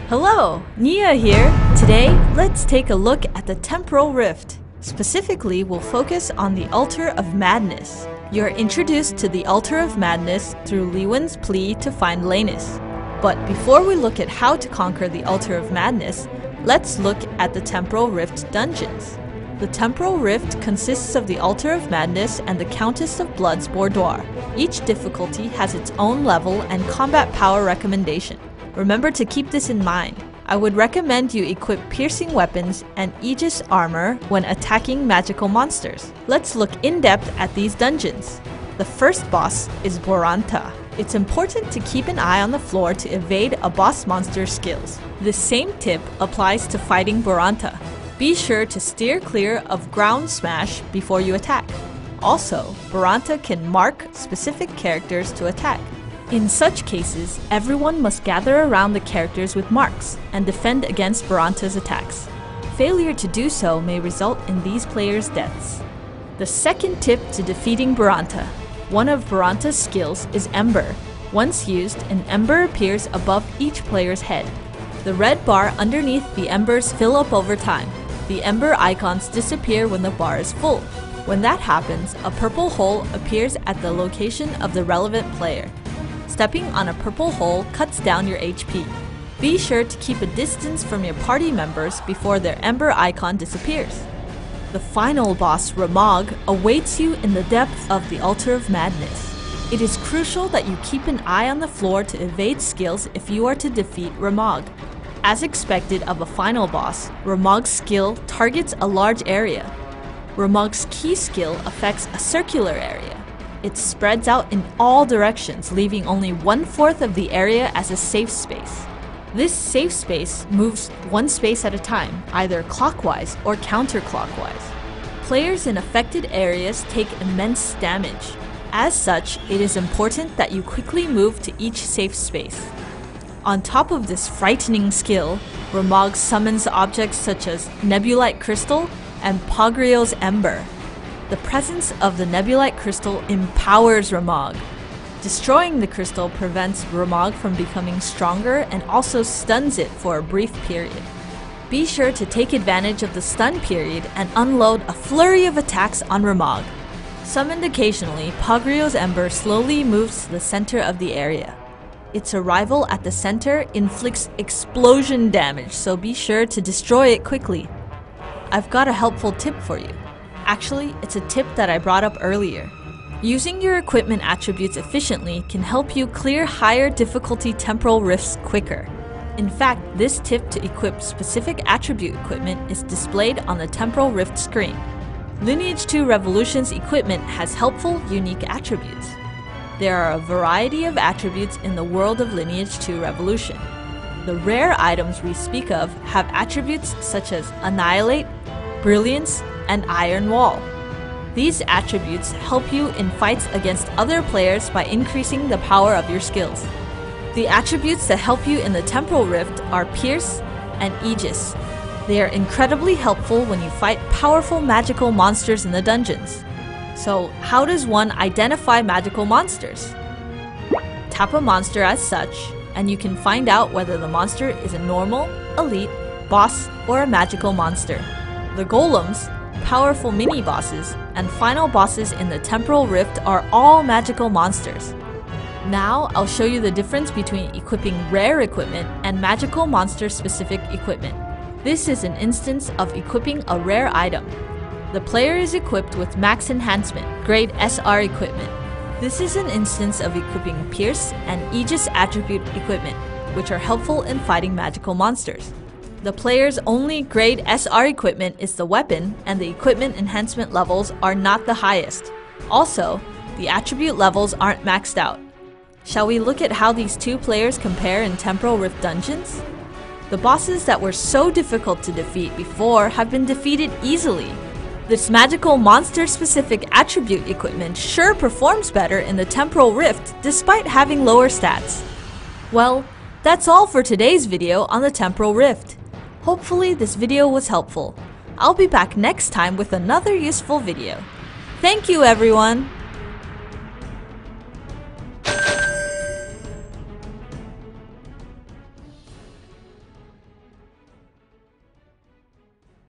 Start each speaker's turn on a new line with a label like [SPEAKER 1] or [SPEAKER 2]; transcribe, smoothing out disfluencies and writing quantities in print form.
[SPEAKER 1] Hello, Nia here. Today, let's take a look at the Temporal Rift. Specifically, we'll focus on the Altar of Madness. You're introduced to the Altar of Madness through Liwen's plea to find Lanus. But before we look at how to conquer the Altar of Madness, let's look at the Temporal Rift dungeons. The Temporal Rift consists of the Altar of Madness and the Countess of Blood's boudoir. Each difficulty has its own level and combat power recommendation. Remember to keep this in mind. I would recommend you equip piercing weapons and Aegis armor when attacking magical monsters. Let's look in depth at these dungeons. The first boss is Boranta. It's important to keep an eye on the floor to evade a boss monster's skills. The same tip applies to fighting Boranta. Be sure to steer clear of ground smash before you attack. Also, Boranta can mark specific characters to attack. In such cases, everyone must gather around the characters with marks and defend against Boranta's attacks. Failure to do so may result in these players' deaths. The second tip to defeating Boranta. One of Boranta's skills is Ember. Once used, an ember appears above each player's head. The red bar underneath the embers fill up over time. The ember icons disappear when the bar is full. When that happens, a purple hole appears at the location of the relevant player. Stepping on a purple hole cuts down your HP. Be sure to keep a distance from your party members before their ember icon disappears. The final boss, Ramog, awaits you in the depths of the Altar of Madness. It is crucial that you keep an eye on the floor to evade skills if you are to defeat Ramog. As expected of a final boss, Ramog's skill targets a large area. Ramog's key skill affects a circular area. It spreads out in all directions, leaving only 1/4 of the area as a safe space. This safe space moves one space at a time, either clockwise or counterclockwise. Players in affected areas take immense damage. As such, it is important that you quickly move to each safe space. On top of this frightening skill, Ramog summons objects such as Nebulite Crystal and Pogrio's Ember. The presence of the Nebulite Crystal empowers Ramog. Destroying the crystal prevents Ramog from becoming stronger and also stuns it for a brief period. Be sure to take advantage of the stun period and unload a flurry of attacks on Ramog. Summoned occasionally, Pogrio's Ember slowly moves to the center of the area. Its arrival at the center inflicts explosion damage, so be sure to destroy it quickly. I've got a helpful tip for you. Actually, it's a tip that I brought up earlier. Using your equipment attributes efficiently can help you clear higher difficulty temporal rifts quicker. In fact, this tip to equip specific attribute equipment is displayed on the temporal rift screen. Lineage 2 Revolution's equipment has helpful, unique attributes. There are a variety of attributes in the world of Lineage 2 Revolution. The rare items we speak of have attributes such as Annihilate, Brilliance, and Iron Wall. These attributes help you in fights against other players by increasing the power of your skills. The attributes that help you in the Temporal Rift are Pierce and Aegis. They are incredibly helpful when you fight powerful magical monsters in the dungeons. So, how does one identify magical monsters? Tap a monster as such, and you can find out whether the monster is a normal, elite, boss, or a magical monster. The golems, powerful mini-bosses, and final bosses in the Temporal Rift are all magical monsters. Now, I'll show you the difference between equipping rare equipment and magical monster-specific equipment. This is an instance of equipping a rare item. The player is equipped with Max Enhancement, grade SR equipment. This is an instance of equipping Pierce and Aegis attribute equipment, which are helpful in fighting magical monsters. The player's only grade SR equipment is the weapon, and the equipment enhancement levels are not the highest. Also, the attribute levels aren't maxed out. Shall we look at how these two players compare in Temporal Rift dungeons? The bosses that were so difficult to defeat before have been defeated easily. This magical monster-specific attribute equipment sure performs better in the Temporal Rift despite having lower stats. Well, that's all for today's video on the Temporal Rift. Hopefully this video was helpful. I'll be back next time with another useful video. Thank you everyone!